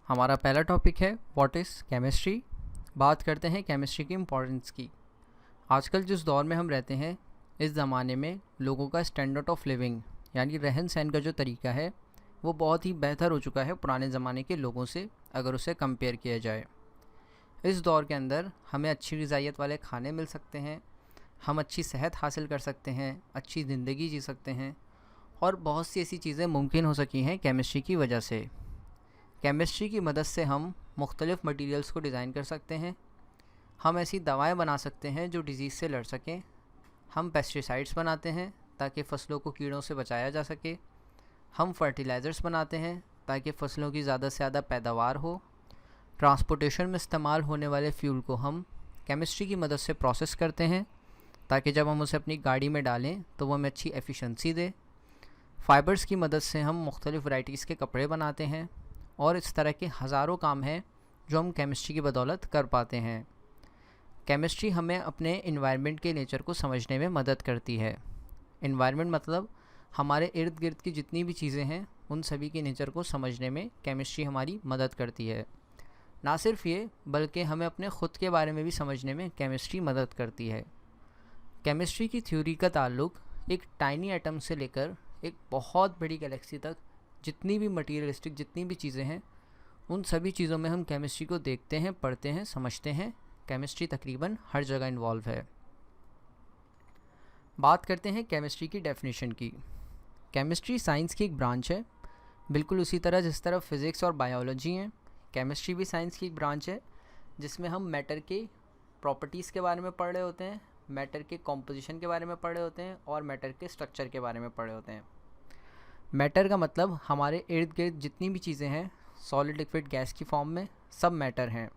हमारा पहला टॉपिक है व्हाट इज़ केमिस्ट्री। बात करते हैं केमिस्ट्री की इम्पोर्टेंस की। आजकल जिस दौर में हम रहते हैं, इस ज़माने में लोगों का स्टैंडर्ड ऑफ लिविंग यानी रहन सहन का जो तरीका है वो बहुत ही बेहतर हो चुका है पुराने ज़माने के लोगों से, अगर उसे कंपेयर किया जाए। इस दौर के अंदर हमें अच्छी ग़िज़ाइयत वाले खाने मिल सकते हैं, हम अच्छी सेहत हासिल कर सकते हैं, अच्छी ज़िंदगी जी सकते हैं और बहुत सी ऐसी चीज़ें मुमकिन हो सकी हैं केमिस्ट्री की वजह से। केमिस्ट्री की मदद से हम मुख्तलिफ़ मटीरियल्स को डिज़ाइन कर सकते हैं, हम ऐसी दवाएं बना सकते हैं जो डिज़ीज़ से लड़ सकें, हम पेस्टिसाइड्स बनाते हैं ताकि फ़सलों को कीड़ों से बचाया जा सके, हम फर्टिलाइज़र्स बनाते हैं ताकि फ़सलों की ज़्यादा से ज़्यादा पैदावार हो, ट्रांसपोर्टेशन में इस्तेमाल होने वाले फ्यूल को हम केमिस्ट्री की मदद से प्रोसेस करते हैं ताकि जब हम उसे अपनी गाड़ी में डालें तो वो हमें अच्छी एफिशिएंसी दे। फ़ाइबर्स की मदद से हम मुख्तलिफ़ वैराइटीज़ के कपड़े बनाते हैं और इस तरह के हज़ारों काम हैं जो हम केमिस्ट्री की बदौलत कर पाते हैं। केमिस्ट्री हमें अपने इन्वायरमेंट के नेचर को समझने में मदद करती है। इन्वायरमेंट मतलब हमारे इर्द गिर्द की जितनी भी चीज़ें हैं उन सभी के नेचर को समझने में केमिस्ट्री हमारी मदद करती है। ना सिर्फ ये, बल्कि हमें अपने ख़ुद के बारे में भी समझने में केमिस्ट्री मदद करती है। केमिस्ट्री की थ्योरी का ताल्लुक एक टाइनी एटम से लेकर एक बहुत बड़ी गैलेक्सी तक जितनी भी मटीरियलिस्टिक जितनी भी चीज़ें हैं उन सभी चीज़ों में हम केमिस्ट्री को देखते हैं, पढ़ते हैं, समझते हैं। केमिस्ट्री तकरीबन हर जगह इन्वॉल्व है। बात करते हैं केमिस्ट्री की डेफिनेशन की। केमिस्ट्री साइंस की एक ब्रांच है, बिल्कुल उसी तरह जिस तरह फ़िज़िक्स और बायोलॉजी हैं, केमिस्ट्री भी साइंस की एक ब्रांच है जिसमें हम मैटर के प्रॉपर्टीज़ के बारे में पढ़ रहे होते हैं, मैटर के कॉम्पोजिशन के बारे में पढ़ रहे होते हैं और मैटर के स्ट्रक्चर के बारे में पढ़ रहे होते हैं। मैटर का मतलब हमारे इर्द गिर्द जितनी भी चीज़ें हैं सॉलिड लिक्विड गैस की फॉर्म में सब मैटर हैं।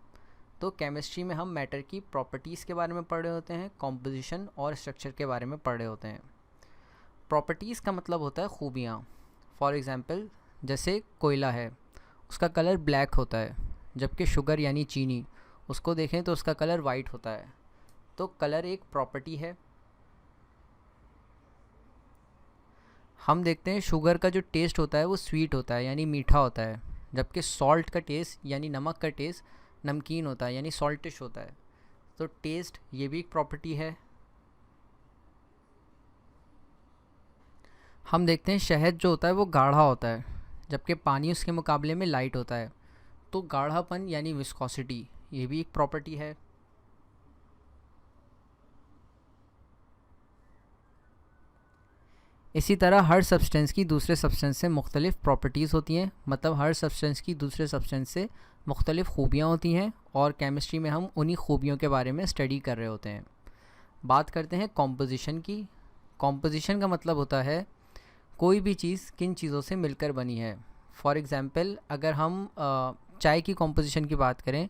तो केमिस्ट्री में हम मैटर की प्रॉपर्टीज़ के बारे में पढ़ रहे होते हैं, कॉम्पोजिशन और स्ट्रक्चर के बारे में पढ़ रहे होते हैं। प्रॉपर्टीज़ का मतलब होता है खूबियाँ। फॉर एग्ज़ाम्पल जैसे कोयला है, उसका कलर ब्लैक होता है, जबकि शुगर यानी चीनी उसको देखें तो उसका कलर वाइट होता है। तो कलर एक प्रॉपर्टी है। हम देखते हैं शुगर का जो टेस्ट होता है वो स्वीट होता है यानी मीठा होता है, जबकि सॉल्ट का टेस्ट यानी नमक का टेस्ट नमकीन होता है यानी सॉल्टिश होता है। तो टेस्ट ये भी एक प्रॉपर्टी है। हम देखते हैं शहद जो होता है वो गाढ़ा होता है, जबकि पानी उसके मुकाबले में लाइट होता है। तो गाढ़ापन यानी विस्कोसिटी ये भी एक प्रॉपर्टी है। इसी तरह हर सब्सटेंस की दूसरे सब्सटेंस से मुख्तलिफ़ प्रॉपर्टीज़ होती हैं, मतलब हर सब्सटेंस की दूसरे सब्सटेंस से मुख्तलिफ़ खूबियाँ होती हैं और केमिस्ट्री में हम उन्हीं खूबियों के बारे में स्टडी कर रहे होते हैं। बात करते हैं कॉम्पोजिशन की। कॉम्पोजिशन का मतलब होता है कोई भी चीज़ किन चीज़ों से मिलकर बनी है। फॉर एग्ज़ाम्पल अगर हम चाय की कॉम्पोजिशन की बात करें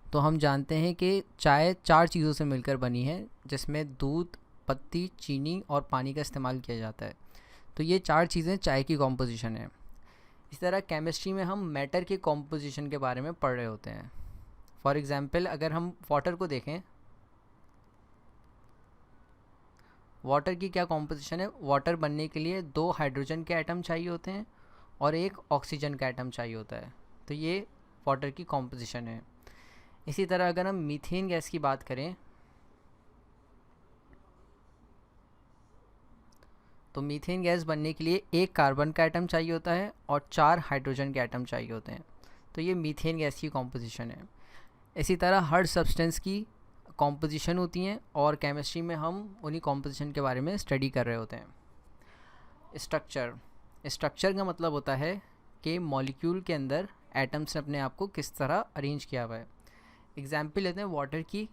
तो हम जानते हैं कि चाय 4 चीज़ों से मिलकर बनी है, जिसमें दूध, पत्ती, चीनी और पानी का इस्तेमाल किया जाता है। तो ये 4 चीज़ें चाय की कॉम्पोजिशन है। इस तरह केमिस्ट्री में हम मैटर के कॉम्पोजिशन के बारे में पढ़ रहे होते हैं। फॉर एग्ज़ाम्पल अगर हम वाटर को देखें, वाटर की क्या कॉम्पोजिशन है। वाटर बनने के लिए 2 हाइड्रोजन के एटम चाहिए होते हैं और 1 ऑक्सीजन का एटम चाहिए होता है। तो ये वाटर की कॉम्पोजिशन है। इसी तरह अगर हम मीथेन गैस की बात करें तो मीथेन गैस बनने के लिए 1 कार्बन का एटम चाहिए होता है और 4 हाइड्रोजन के एटम चाहिए होते हैं। तो ये मीथेन गैस की कॉम्पोजिशन है। इसी तरह हर सब्सटेंस की कॉम्पोजिशन होती हैं और केमिस्ट्री में हम उन्हीं कॉम्पोजिशन के बारे में स्टडी कर रहे होते हैं। स्ट्रक्चर का मतलब होता है कि मॉलिक्यूल के अंदर एटम्स ने अपने आप को किस तरह अरेंज किया हुआ है। एग्जाम्पल लेते हैं वाटर की,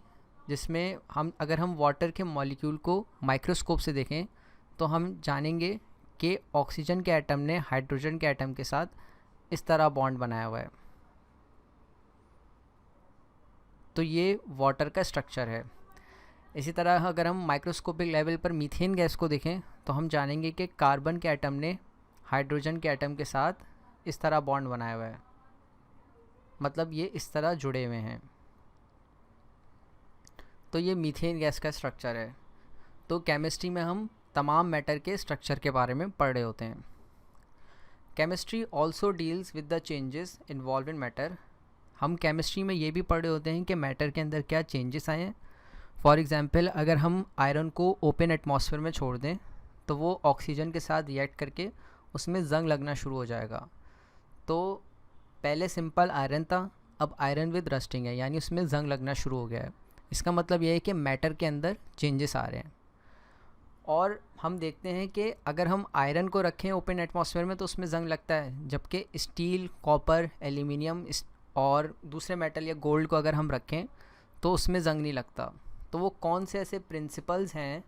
जिसमें अगर हम वाटर के मॉलिक्यूल को माइक्रोस्कोप से देखें तो हम जानेंगे कि ऑक्सीजन के एटम ने हाइड्रोजन के एटम के साथ इस तरह बॉन्ड बनाया हुआ है। तो ये वाटर का स्ट्रक्चर है। इसी तरह अगर हम माइक्रोस्कोपिक लेवल पर मीथेन गैस को देखें तो हम जानेंगे कि कार्बन के एटम ने हाइड्रोजन के एटम के साथ इस तरह बॉन्ड बनाया हुआ है, मतलब ये इस तरह जुड़े हुए हैं। तो ये मीथेन गैस का स्ट्रक्चर है। तो केमिस्ट्री में हम तमाम मैटर के स्ट्रक्चर के बारे में पढ़ रहे होते हैं। Chemistry also deals with the changes involve in matter हम केमिस्ट्री में ये भी पढ़े होते हैं कि मैटर के अंदर क्या चेंजेस आए हैं। फॉर एग्ज़ाम्पल अगर हम आयरन को ओपन एटमॉस्फेयर में छोड़ दें तो वो ऑक्सीजन के साथ रिएक्ट करके उसमें जंग लगना शुरू हो जाएगा। तो पहले सिंपल आयरन था, अब आयरन विद रस्टिंग है, यानी उसमें जंग लगना शुरू हो गया है। इसका मतलब ये है कि मैटर के अंदर चेंजेस आ रहे हैं। और हम देखते हैं कि अगर हम आयरन को रखें ओपन एटमॉस्फेयर में तो उसमें जंग लगता है, जबकि स्टील, कॉपर, एल्यूमिनियम और दूसरे मेटल या गोल्ड को अगर हम रखें तो उसमें जंग नहीं लगता। तो वो कौन से ऐसे प्रिंसिपल्स हैं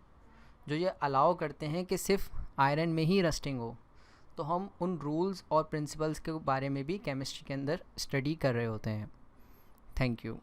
जो ये अलाउ करते हैं कि सिर्फ आयरन में ही रस्टिंग हो? तो हम उन रूल्स और प्रिंसिपल्स के बारे में भी केमिस्ट्री के अंदर स्टडी कर रहे होते हैं। Thank you.